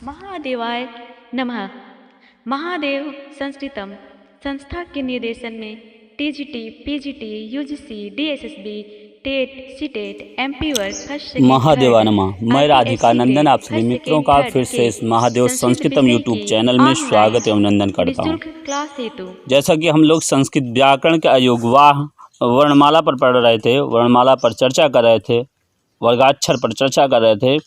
महादेवाय नमः। महादेव संस्कृतम संस्था के निर्देशन में TGT, PGT, UGC, DSSB, TET, CTET, MP वर्ग फर्स्ट महादेवा नमः। मैं राधिका नंदन आप सभी मित्रों का फिर से इस महादेव संस्कृतम यूट्यूब चैनल में स्वागत एवं अभिनंदन करता हूँ। क्लास हेतु जैसा कि हम लोग संस्कृत व्याकरण के अयोगवाह वर्णमाला पर पढ़ रहे थे, वर्णमाला पर चर्चा कर रहे थे, वर्गाक्षर पर चर्चा कर रहे थे।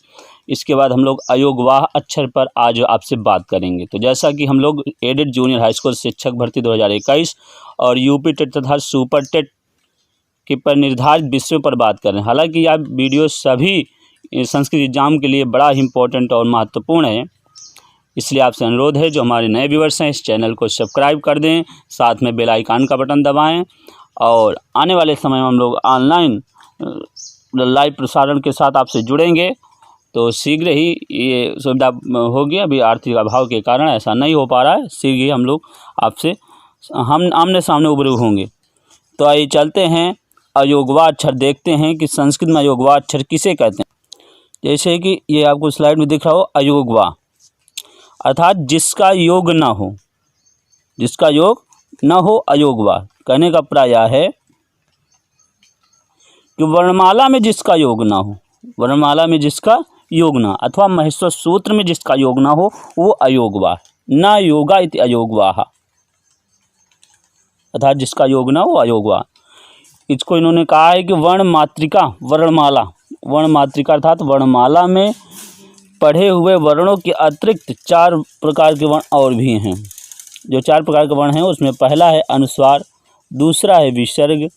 इसके बाद हम लोग अयोगवाह अक्षर पर आज आपसे बात करेंगे। तो जैसा कि हम लोग एडेड जूनियर हाई स्कूल शिक्षक भर्ती 2021 और यूपी टेट तथा सुपर टेट के पर निर्धारित विषयों पर बात कर रहे हैं। हालांकि यह वीडियो सभी संस्कृत एग्जाम के लिए बड़ा इम्पोर्टेंट और महत्वपूर्ण है, इसलिए आपसे अनुरोध है जो हमारे नए व्यूवर्स हैं इस चैनल को सब्सक्राइब कर दें, साथ में बेल आइकन का बटन दबाएं और आने वाले समय में हम लोग ऑनलाइन लाइव प्रसारण के साथ आपसे जुड़ेंगे। तो शीघ्र ही ये सुविधा होगी। अभी आर्थिक अभाव के कारण ऐसा नहीं हो पा रहा है। शीघ्र ही हम लोग आपसे हम आमने सामने उभरे होंगे। तो आइए चलते हैं अयोगवाह अक्षर देखते हैं कि संस्कृत में अयोगवाह अक्षर किसे कहते हैं। जैसे कि ये आपको स्लाइड में दिख रहा हो, अयोगवाह अर्थात जिसका योग ना हो, जिसका योग ना हो अयोगवाह। कहने का प्राय है कि वर्णमाला में जिसका योग ना हो, वर्णमाला में जिसका योग ना अथवा महेश्वर सूत्र में जिसका योग ना हो वो अयोगवाह। न योगा इति अयोगवाह अर्थात जिसका योग ना हो अयोगवाह। इसको इन्होंने कहा है कि वर्ण मात्रिका वर्णमाला, वर्ण मात्रिका अर्थात वर्णमाला में पढ़े हुए वर्णों के अतिरिक्त 4 प्रकार के वर्ण और भी हैं। जो 4 प्रकार के वर्ण हैं उसमें पहला है अनुस्वार, दूसरा है विसर्ग,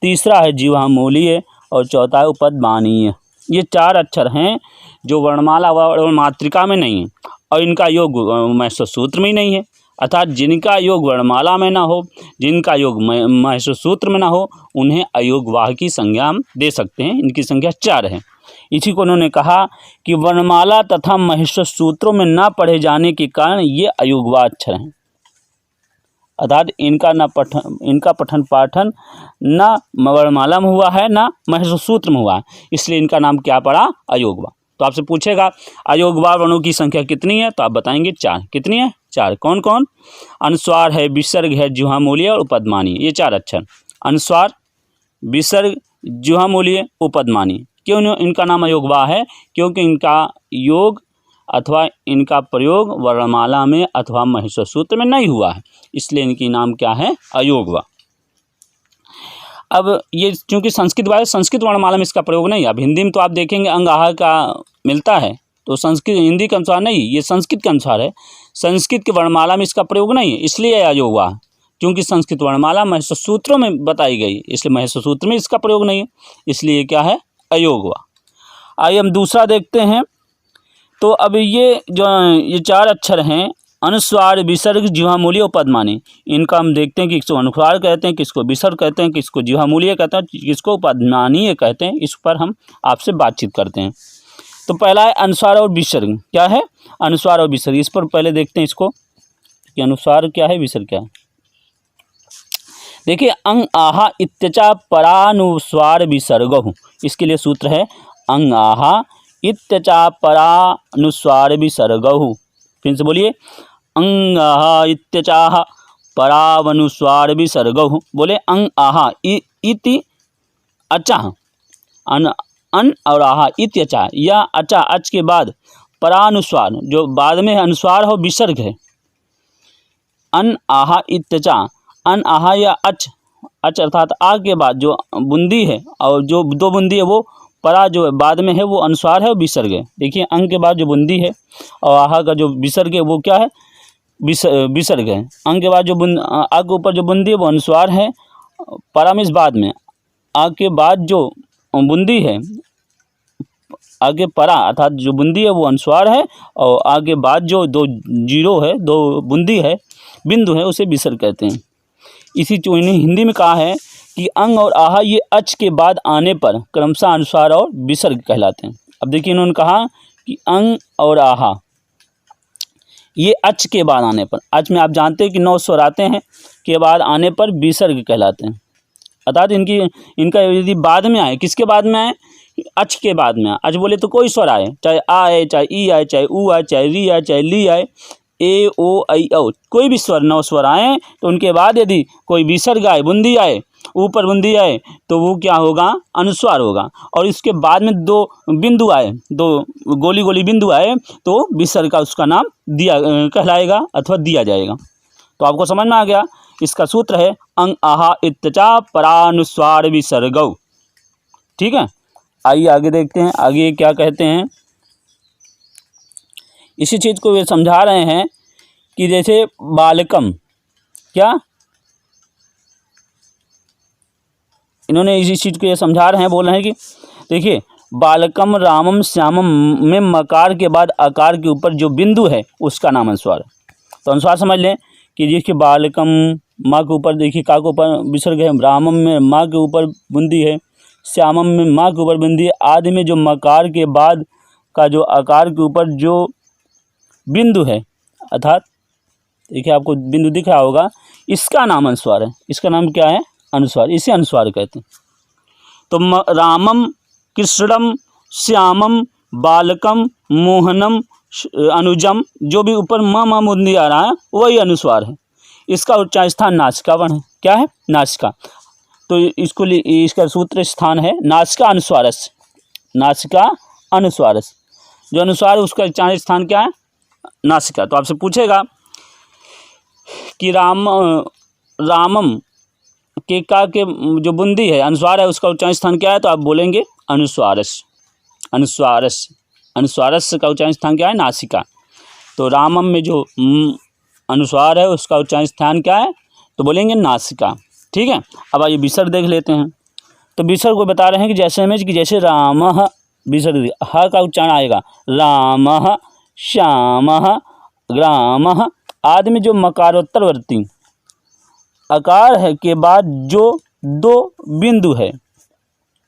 तीसरा है जिह्वामूलीय और चौथा है उपदमानीय। ये 4 अक्षर हैं जो वर्णमाला व मात्रिका में नहीं है और इनका योग महेश्वर सूत्र में ही नहीं है। अर्थात जिनका योग वर्णमाला में ना हो, जिनका योग महेश्वर सूत्र में ना हो, उन्हें अयोगवाह की संज्ञा हम दे सकते हैं। इनकी संख्या 4 है। इसी को उन्होंने कहा कि वर्णमाला तथा महेश्वर सूत्रों में ना पढ़े जाने के कारण ये अयोगवाह अक्षर हैं। अर्थात इनका पठन पाठन न वर्णमाला में हुआ है ना महेश्वर सूत्र में हुआ है, इसलिए इनका नाम क्या पड़ा, अयोगवाह। तो आपसे पूछेगा अयोगवाह वर्णों की संख्या कितनी है, तो आप बताएंगे 4। कितनी है? 4। कौन कौन? अनुस्वार है, विसर्ग है, जिह्वामूलीय और उपदमानीय। ये 4 अक्षर अनुस्वार, विसर्ग, जिह्वामूलीय, उपदमानीय। क्यों इनका नाम अयोगवाह है? क्योंकि इनका योग अथवा इनका प्रयोग वर्णमाला में अथवा महेश्वर सूत्र में नहीं हुआ है, इसलिए इनकी नाम क्या है, अयोगवाह। अब ये चूँकि संस्कृत वर्णमाला में इसका प्रयोग नहीं है। अब हिंदी में तो आप देखेंगे अंग आह का मिलता है, तो संस्कृत हिंदी के अनुसार नहीं, ये संस्कृत के अनुसार है। संस्कृत की वर्णमाला में इसका प्रयोग नहीं है, इसलिए अयोगवाह। क्योंकि संस्कृत वर्णमाला महेश्वर सूत्रों में बताई गई, इसलिए महेश्वर सूत्र में इसका प्रयोग नहीं है, इसलिए क्या है, अयोगवाह। आइए हम दूसरा देखते हैं। तो अब ये 4 अक्षर हैं अनुस्वार, विसर्ग, जिह्वामूलीय, उपदमानीय। इनका हम देखते हैं कि किसको अनुस्वार कहते हैं, किसको विसर्ग कहते हैं, किसको जिह्वामूलीय कहते हैं, किसको उपदमानीय कहते हैं। इस पर हम आपसे बातचीत करते हैं। तो पहला है अनुस्वार और विसर्ग। क्या है? अनुस्वार और विसर्ग। इस पर पहले देखते हैं इसको कि अनुस्वार क्या है, विसर्ग क्या है। देखिए, अंग आहा इत्यचा परानुस्वार विसर्गहु। इसके लिए सूत्र है अंग आहा इत्यचा परानुस्वार विसर्गहु। फिर से बोलिए, अंग आहा इत्यचाह परावनुस्वार विसर्गहु। बोले अंग आहा इति अचाह, अन और आहा इत्यचा, या अचा अच के बाद परानुस्वार जो बाद में अनुस्वार हो विसर्ग है। अन आहा इत्यचा, अन आहा या अच अर्थात आ के बाद जो बूंदी है और जो 2 बूंदी है वो परा जो बाद में है वो अनुस्वार है और विसर्ग है। देखिए, अंग के बाद जो बूंदी है और आहा का जो विसर्ग है वो क्या है, विसर्ग है। अंग के बाद जो आ के ऊपर जो बूंदी है वो अनुस्वार है, परा में इस बाद में आ के बाद जो बूंदी है, आगे परा अर्थात जो बूंदी है वो अनुस्वार है और आगे बाद जो 2 जीरो है, 2 बूंदी है, बिंदु है, उसे विसर्ग कहते हैं। इसी जो इन्हें हिंदी में कहा है कि अंग और आहा ये अच के बाद आने पर क्रमशः अनुस्वार और विसर्ग कहलाते हैं। अब देखिए, इन्होंने कहा कि अंग और आहा ये अच के बाद आने पर, अच में आप जानते हैं कि 9 स्वर आते हैं, के बाद आने पर विसर्ग कहलाते हैं। अर्थात इनका यदि बाद में आए, किसके बाद में आए, अच के बाद में अच बोले तो कोई स्वर आए, चाहे आ आए, चाहे ई आए, चाहे ऊ आए, चाहे री आए, चाहे ली आए, ए ओ ऐ औ, कोई भी स्वर 9 स्वर आए तो उनके बाद यदि कोई विसर्ग आए, बुंदी आए, ऊपर बुंदी आए तो वो क्या होगा, अनुस्वार होगा। और इसके बाद में 2 बिंदु आए, 2 गोली गोली बिंदु आए तो विसर्ग का उसका नाम दिया कहलाएगा अथवा दिया जाएगा। तो आपको समझ में आ गया। इसका सूत्र है अंग आहा इत्तचा परानुस्वार विसर्गौ। ठीक है, आइए आगे देखते हैं, आगे क्या कहते हैं। इसी चीज़ को वे समझा रहे हैं कि जैसे बालकम, क्या इन्होंने इसी चीज़ को ये समझा रहे हैं, बोल रहे हैं कि देखिए बालकम रामम श्यामम में मकार के बाद आकार के ऊपर जो बिंदु है उसका नाम अनुस्वार। तो अनुस्वार समझ लें कि देखिए बालकम माँ के ऊपर, देखिए का के ऊपर विसर्ग है, रामम में माँ के ऊपर बुंदी है, श्यामम में माँ के ऊपर बिंदी है, आदि में जो मकार के बाद का जो आकार के ऊपर जो बिंदु है, अर्थात देखिए आपको बिंदु दिख रहा होगा, इसका नाम अनुस्वार है। इसका नाम क्या है, अनुस्वार, इसे अनुस्वार कहते हैं। तो रामम, कृष्णम, श्यामम, बालकम, मोहनम, अनुजम, जो भी ऊपर म मुंदी आ रहा है वही अनुस्वार है। इसका उच्चारण स्थान नासिका वर्ण है। क्या है, नासिका। तो इसका सूत्र स्थान है नासिका अनुस्वारस, नासिका अनुस्वारस, जो अनुस्वार है उसका उच्चारण स्थान क्या है, नासिका। तो आपसे पूछेगा कि रामम के का के जो बुंदी है अनुस्वार है उसका उच्चारण स्थान क्या है, तो आप बोलेंगे अनुस्वारस, अनुस्वारस, अनुस्वारस का उच्चारण स्थान क्या है, नासिका। तो रामम में जो अनुस्वार है उसका उच्चारण स्थान क्या है, तो बोलेंगे नासिका। ठीक है, अब आइए विसर्ग देख लेते हैं। तो विसर्ग को बता रहे हैं कि जैसे हमें कि जैसे रामः, विसर्ग ह का उच्चारण आएगा, रामः, श्यामः, ग्रामः, आदि में जो मकारोत्तरवर्ती आकार है के बाद जो 2 बिंदु है,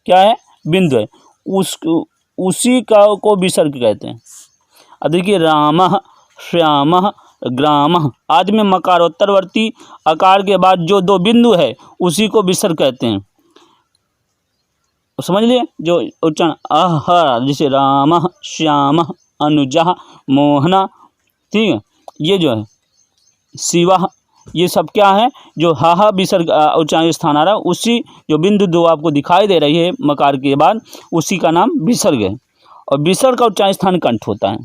क्या है, बिंदु है, उसी का को विसर्ग कहते हैं। अब देखिए रामः, श्यामः, ग्रामः, आदि में मकारोत्तरवर्ती आकार के बाद जो 2 बिंदु है उसी को विसर्ग कहते हैं। समझ लिए, जो उच्चारण आह, जैसे रामः, श्यामः, अनुजः, मोहना, ठीक है, ये जो है शिवः, ये सब क्या है, जो हा विसर्ग उच्चारण स्थान आ रहा है, उसी जो बिंदु 2 आपको दिखाई दे रही है मकार के बाद, उसी का नाम विसर्ग है। और विसर्ग का उच्चारण स्थान कंठ होता है।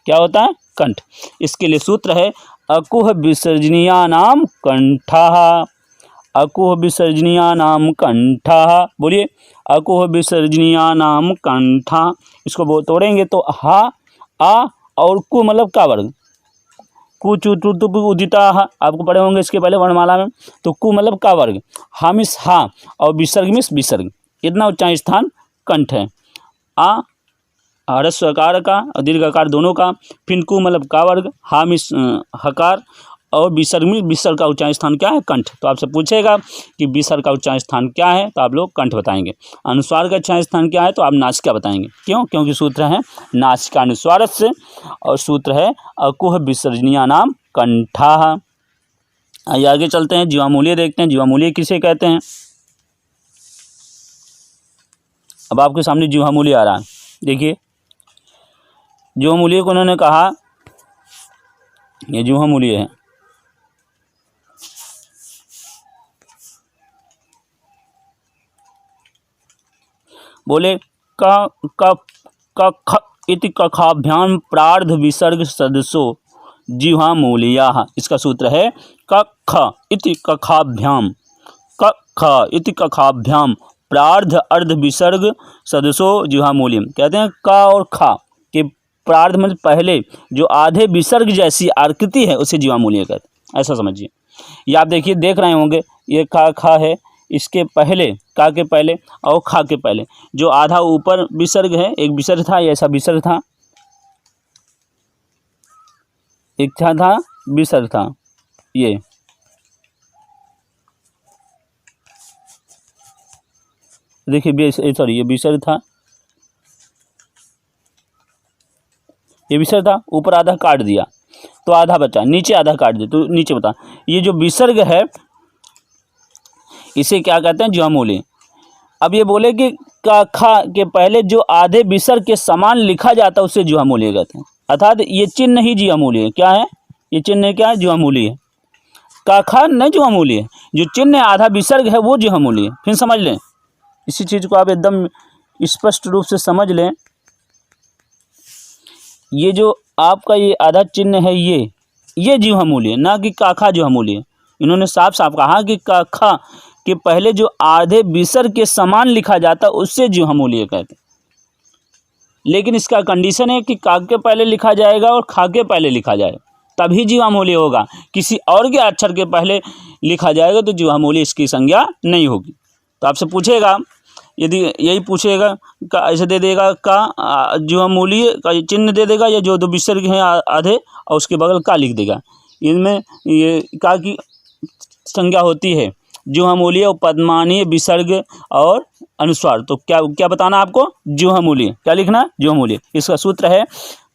क्या होता है, कंठ। इसके लिए सूत्र है अकुह विसर्जनीया नाम कंठः, अकुह विसर्जनीया नाम कंठः। बोलिए अकुह विसर्जनीया नाम कंठः। इसको तोड़ेंगे तो हा, आ और कु मतलब का वर्ग, कु चु टु तु उदिता, आपको पढ़े होंगे इसके पहले वर्णमाला में। तो कु मतलब का वर्ग, हा मिस हा और विसर्ग मिस विसर्ग, इतना उच्चारण स्थान कंठ है। आ ह्रस्व आकार का और दीर्घ आकार दोनों का, फिर कु मतलब का वर्ग, हा मिस हकार और विसर्ग में विसर्ग का उच्चारण स्थान क्या है, कंठ। तो आपसे पूछेगा कि विसर्ग का उच्चारण स्थान क्या है, तो आप लोग कंठ बताएंगे। अनुस्वार का उच्चारण स्थान क्या है, तो आप नासिका बताएंगे। क्यों, क्योंकि सूत्र है नासिका अनुस्वारस से, और सूत्र है अकुह विसर्जनीया नाम कंठः। आइए आगे चलते हैं, जीवामूल्य देखते हैं। जीवामूल्य किसे कहते हैं। अब आपके सामने जीवामूल्य आ रहा है, देखिए जीवामूल्य को उन्होंने कहा, ये जीवामूल्य है, बोले क इति कखाभ्याम प्रार्ध विसर्ग सदसो जिह्वामूल्याः। इसका सूत्र है क इति कखाभ्याम, क इति कखाभ्याम प्रार्ध अर्ध विसर्ग सदसो जिह्वामूल्यम। कहते हैं क और ख के प्रार्ध में पहले जो आधे विसर्ग जैसी आकृति है उसे जीवामूल्य कहते हैं। ऐसा समझिए, ये आप देखिए देख रहे होंगे, ये खा है, इसके पहले का के पहले और खा के पहले जो आधा ऊपर विसर्ग है, एक विसर्ग था, ऐसा विसर्ग था, एक था विसर्ग था, ये देखिए सॉरी ये विसर्ग था, ये विसर्ग था, ऊपर आधा काट दिया तो आधा बचा, नीचे आधा काट दिया तो नीचे बता। ये जो विसर्ग है इसे क्या कहते हैं, जीवामूल्य। अब ये बोले कि का खा के पहले जो आधे विसर्ग के समान लिखा जाता है उसे जुहा मूल्य कहते हैं। अर्थात ये चिन्ह ही जुहा मूल्य है। क्या है ये चिन्ह? क्या है? जुहा मूल्य है। का खा नहीं जुहा मूल्य है, जो चिन्ह आधा विसर्ग है वो जुहा मूल्य है। फिर समझ लें, इसी चीज़ को आप एकदम स्पष्ट रूप से समझ लें। ये जो आपका ये आधा चिन्ह है ये जुहा मूल्य है, ना कि काखा जुहा मूल्य है। इन्होंने साफ साफ कहा कि काखा के पहले जो आधे विसर्ग के समान लिखा जाता है उससे जुहा मूल्य कहते हैं। लेकिन इसका कंडीशन है कि का के पहले लिखा जाएगा और खा के पहले लिखा जाएगा, तभी जुहा मूल्य होगा। किसी और के अक्षर के पहले लिखा जाएगा तो जुहा मूल्य इसकी संज्ञा नहीं होगी। तो आपसे पूछेगा, यदि यही पूछेगा का ऐसे दे देगा का जुहा मूल्य का चिन्ह दे देगा, या जो दो विसर्ग हैं आधे और उसके बगल का लिख देगा। इनमें ये का की संज्ञा होती है जुहा मूल्य, उपपदमानीय, विसर्ग और अनुस्वार। तो क्या बताना आपको? जुहा मूल्य। क्या लिखना? जुहा मूल्य। इसका सूत्र है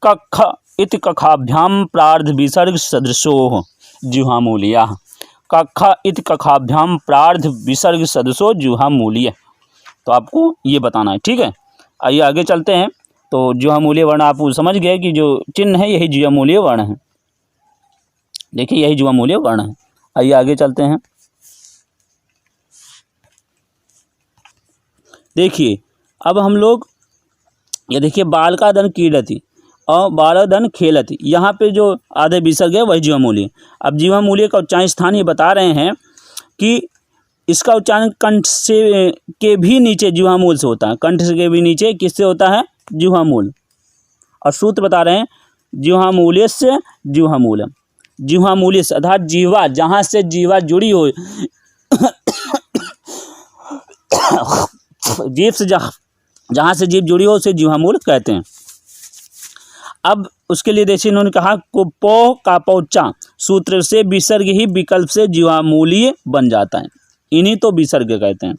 कख इत कखाभ्याम प्रार्ध विसर्ग सदृशो जुहा मूल्य। कख इत कखाभ्याम प्रार्ध विसर्ग सदृशो जुहा मूल्य। तो आपको ये बताना है, ठीक है। आइए आगे चलते हैं। तो जुहा मूल्य वर्ण आप समझ गए कि जो चिन्ह है यही जुहा मूल्य वर्ण है। देखिए यही जुहा मूल्य वर्ण है। आइए आगे चलते हैं। देखिए अब हम लोग ये देखिए बालकाधन क्रीडति और बालधन खेलति, यहाँ पे जो आधे विसर्ग है वही जुहा मूल्य। अब जुहा मूल्य का उच्चारण स्थान ये बता रहे हैं कि इसका उच्चारण कंठ से के भी नीचे जुहा मूल से होता है। कंठ से के भी नीचे किससे होता है? जुहा मूल। और सूत्र बता रहे हैं जुहा मूल्य से जुहा मूलम। जुहा मूल्य से अर्थात जीवा, जहाँ से जीवा जुड़ी हो, जीभ से जहाँ से जीभ जुड़ी हो उसे जुहा मूल कहते हैं। अब उसके लिए देखिए इन्होंने कहा को पो का पौचा सूत्र से विसर्ग ही विकल्प से जुहा मूल्य बन जाता है। इन्हीं तो विसर्ग कहते हैं।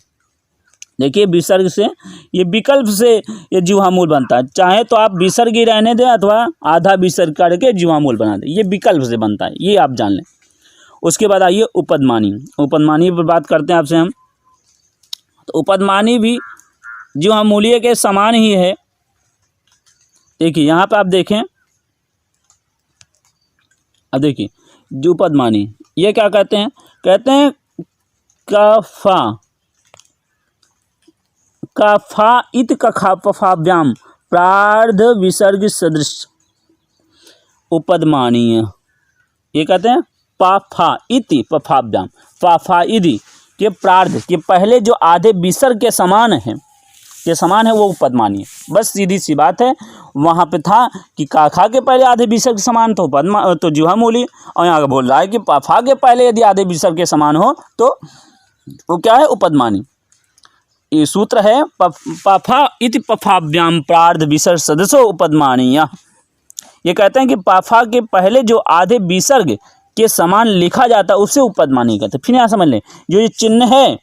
देखिए विसर्ग से ये विकल्प से ये जुहा मूल बनता है। चाहे तो आप विसर्ग ही रहने दें अथवा आधा विसर्ग करके जुहा मूल बना दें, ये विकल्प से बनता है, ये आप जान लें। उसके बाद आइए उपदमानी। उपदमानी पर बात करते हैं आपसे हम। तो उपदमानी भी जुहा मूल्य के समान ही है। देखिए यहाँ पे आप देखें, अब देखिए जो उपदमानी ये क्या कहते हैं? कहते हैं कफा इत कखा पफाभ्याम प्रार्ध विसर्ग सदृश उपदमानीय। ये कहते हैं पाफा इति पफाभ्याम, पाफा इति के प्रार्ध के पहले जो आधे विसर्ग के समान है वो उपदमानीय। बस सीधी सी बात है। वहाँ पे था कि काखा के पहले आधे विसर्ग के समान तो जुहा मूल्य, और यहाँ बोल रहा है कि पाफा के पहले यदि आधे विसर्ग के समान हो तो वो क्या है? उपदमानी। ये सूत्र है पाफा इति पफाभ्याम प्रार्ध विसर्ग सदृशो उपदमानीय। ये कहते हैं कि पाफा के पहले जो आधे विसर्ग के समान लिखा जाता है उसे उपदमानी कहते हैं। फिर यहाँ समझ लें, जो ये चिन्ह है,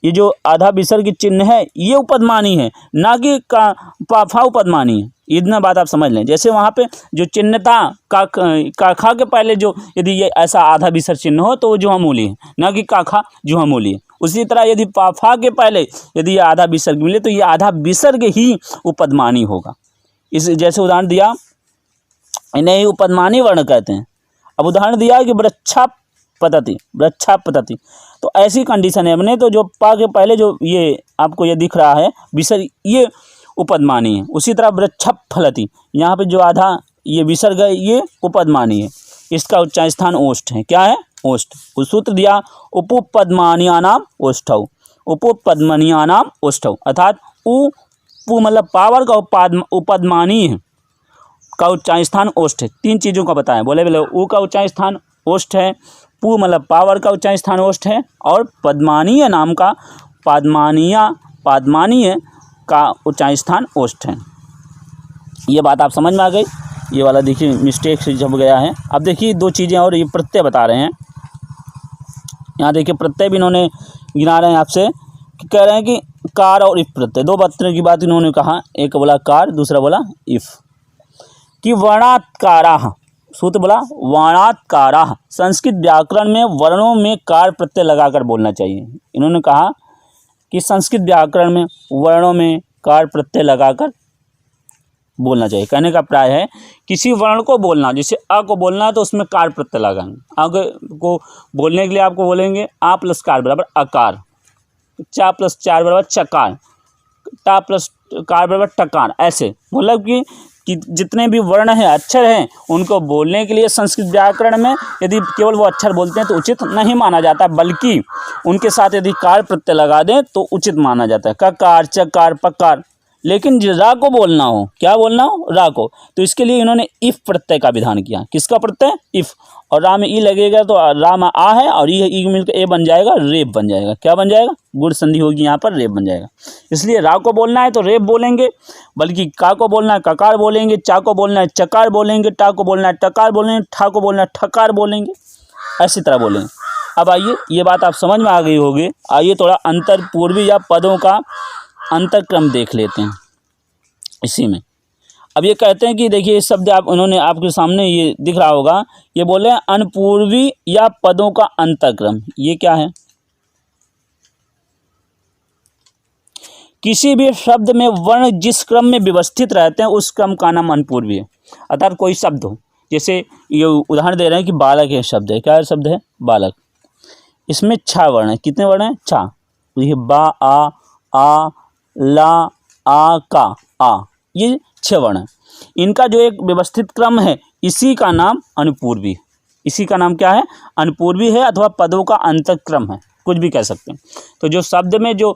ये जो आधा विसर्ग चिन्ह है ये उपदमानी है, ना कि पाफा उपदमानी है। इतना बात आप समझ लें। जैसे वहाँ पे जो चिन्ह था काखा के पहले जो यदि ये ऐसा आधा विसर्ग चिन्ह हो तो वो जुहा मूल्य है, ना कि काखा जुहा मूल्य है। उसी तरह यदि पाफा के पहले यदि ये आधा विसर्ग मिले तो ये आधा विसर्ग ही उपदमानी होगा। इस जैसे उदाहरण दिया, इन्हें ही उपदमानी वर्ण कहते हैं। अब उदाहरण दिया कि वृक्षा पतति, तो ऐसी कंडीशन है हमने, तो जो पा के पहले जो ये आपको ये दिख रहा है विसर्ग ये उपदमानी है। उसी तरह वृक्षा फलति, यहाँ पे जो आधा ये विसर्ग है ये उपदमानी है। इसका उच्चारण स्थान ओष्ठ है। क्या है? ओष्ठ। उस सूत्र दिया उपपदमानियानाम ओष्ठौ, उपपदमानियानाम ओष्ठौ, अर्थात उ मतलब पावर का उपदमानी है का उच्चारण स्थान ओष्ठ है। तीन चीज़ों का बताएं, बोले उ का उच्चारण स्थान ओष्ठ है, पू मतलब पावर का उच्चारण स्थान ओष्ठ है, और पद्मानीय नाम का पादमानीय का उच्चारण स्थान ओष्ठ है। ये बात आप समझ में आ गई। ये वाला देखिए मिस्टेक से जब गया है। अब देखिए दो चीज़ें और ये प्रत्यय बता रहे हैं। यहाँ देखिए प्रत्यय भी इन्होंने गिना रहे हैं आपसे, कह रहे हैं कि कार और इफ प्रत्यय, दो प्रत्यय की बात इन्होंने कहा। एक बोला कार, दूसरा बोला इफ। कि वर्णात्काराः, सूत्र बोला वर्णात्काराः, संस्कृत व्याकरण में वर्णों में कार प्रत्यय लगाकर बोलना चाहिए। इन्होंने कहा कि संस्कृत व्याकरण में वर्णों में कार प्रत्यय लगाकर बोलना चाहिए। कहने का प्राय है किसी वर्ण को बोलना, जैसे अ को बोलना है तो उसमें कार प्रत्यय लगाएंगे। अ को बोलने के लिए आपको बोलेंगे आ प्लस कार बराबर अकार, चा प्लस चार बराबर चकार, टा प्लस कार बराबर टकार। ऐसे मतलब कि जितने भी वर्ण हैं, अक्षर हैं, उनको बोलने के लिए संस्कृत व्याकरण में यदि केवल वो अक्षर बोलते हैं तो उचित नहीं माना जाता, बल्कि उनके साथ यदि कार प्रत्यय लगा दें तो उचित माना जाता है। ककार, चकार, पकार। लेकिन रा को बोलना हो, क्या बोलना हो, रा को, तो इसके लिए इन्होंने इफ प्रत्यय का विधान किया। किसका प्रत्यय? इफ। और रा में ई लगेगा तो रा में आ है और ई मिलकर ए बन जाएगा, रेप बन जाएगा। क्या बन जाएगा? गुण संधि होगी यहाँ पर, रेप बन जाएगा। इसलिए रा को बोलना है तो रेप बोलेंगे, बल्कि का को बोलना है ककार बोलेंगे, चा को बोलना है चकार बोलेंगे, टा को बोलना है टकार बोलेंगे, ठा को बोलना है ठकार बोलेंगे। ऐसी तरह बोलेंगे। अब आइए, ये बात आप समझ में आ गई होगी। आइए थोड़ा अंतर पूर्वी या पदों का अंतरक्रम देख लेते हैं इसी में। अब ये कहते हैं कि देखिए इस शब्द आप उन्होंने आपके सामने ये दिख रहा होगा, ये बोले हैं अनपूर्वी या पदों का अंतरक्रम। ये क्या है? किसी भी शब्द में वर्ण जिस क्रम में व्यवस्थित रहते हैं उस क्रम का नाम अनपूर्वी है। अर्थात कोई शब्द हो, जैसे ये उदाहरण दे रहे हैं कि बालक है शब्द है। क्या शब्द है? बालक। इसमें 6 वर्ण है। कितने वर्ण हैं? 6। तो ये बा, आ, ला, आ, का, आ, ये 6 वर्ण हैं। इनका जो एक व्यवस्थित क्रम है, इसी का नाम अनपूर्वी है। इसी का नाम क्या है? अनपूर्वी है, अथवा पदों का अंतरक्रम है, कुछ भी कह सकते हैं। तो जो शब्द में जो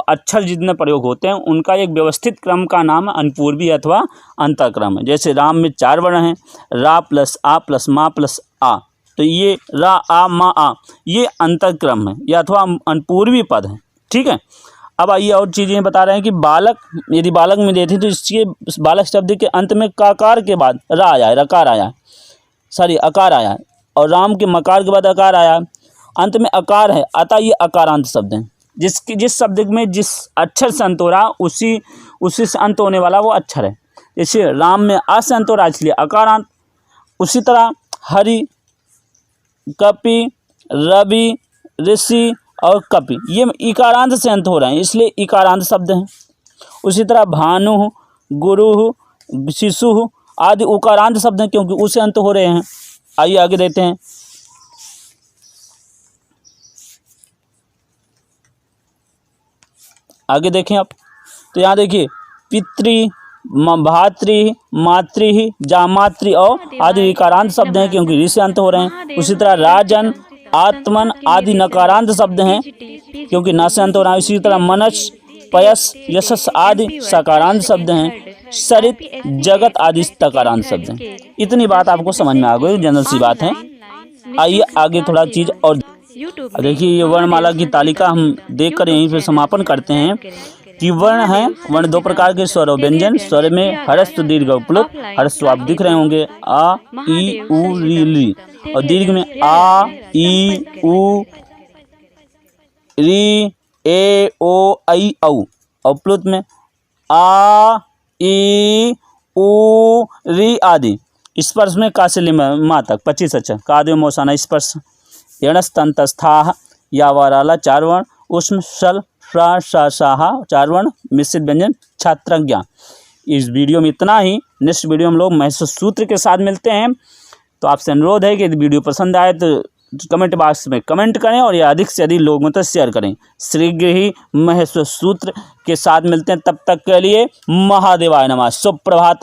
अक्षर जितने प्रयोग होते हैं उनका एक व्यवस्थित क्रम का नाम अनपूर्वी अथवा अंतरक्रम है। जैसे राम में 4 वर्ण हैं, रा प्लस आ प्लस मा प्लस आ, तो ये रा, आ, मा, आ, ये अंतरक्रम है, या अथवा अनपूर्वी पद है। ठीक है। अब आइए और चीज़ें बता रहे हैं कि बालक, यदि बालक में देते तो इसके बालक शब्द के अंत में काकार के बाद रा आया है, रकार आया है, सॉरी अकार आया है, और राम के मकार के बाद अकार आया है, अंत में अकार है, अतः ये अकारांत शब्द है। जिस शब्द में जिस अक्षर से अंत हो रहा उसी से अंत होने वाला वो अक्षर है। जैसे राम में आ से अंत हो रहा इसलिए अकारांत। उसी तरह हरि, कपि, रवि, ऋषि और कपि, ये इकारांत से अंत हो रहे हैं इसलिए इकारांत शब्द हैं। उसी तरह भानु, गुरु, शिशु आदि उकारांत शब्द हैं, क्योंकि उससे अंत हो रहे हैं। आइए आगे देखते हैं। आगे देखें आप, तो यहाँ देखिए पितृ, भातृ, मातृ, जामातृ और आदि विकारांत शब्द हैं, क्योंकि ऋ से अंत हो रहे हैं। उसी तरह राजन, आत्मन आदि नकारांत शब्द हैं, क्योंकि न से अंत हो रहा है। इसी तरह मनस, पयस, यशस आदि सकारांत शब्द हैं। सरित, जगत आदि तकारांत शब्द हैं। इतनी बात आपको समझ में आ गई, जनरल सी बात है। आइए आगे थोड़ा चीज़ और देखिए। ये वर्णमाला की तालिका हम देखकर यहीं पर समापन करते हैं कि वर्ण है, वर्ण 2 प्रकार के, स्वर और व्यंजन। स्वर में हर्ष, दीर्घ, उपलुप्त। हर्ष आप दिख रहे होंगे, आ, ई, उ, री, और दीर्घ में आ, ई, उ, री, ए, ओ, ऐ, औ। और प्लुत में आ, ई, उ, री आदि। स्पर्श में का से मा तक 25 अक्षर। कादे मौसाना स्पर्श। यणस्तंतस्थाः या वाराला 4 वर्ण। उष्म, शल, फ्रा, सा, साहा 4 वर्ण। मिश्रित व्यंजन, छात्रज्ञा। इस वीडियो में इतना ही। नेक्स्ट वीडियो हम लोग महसूस सूत्र के साथ मिलते हैं। तो आपसे अनुरोध है कि यदि वीडियो पसंद आए तो कमेंट बॉक्स में कमेंट करें और यह अधिक से अधिक लोगों तक शेयर करें। शीघ्र ही महसूस सूत्र के साथ मिलते हैं, तब तक के लिए महादेवाय नमः। सुप्रभात।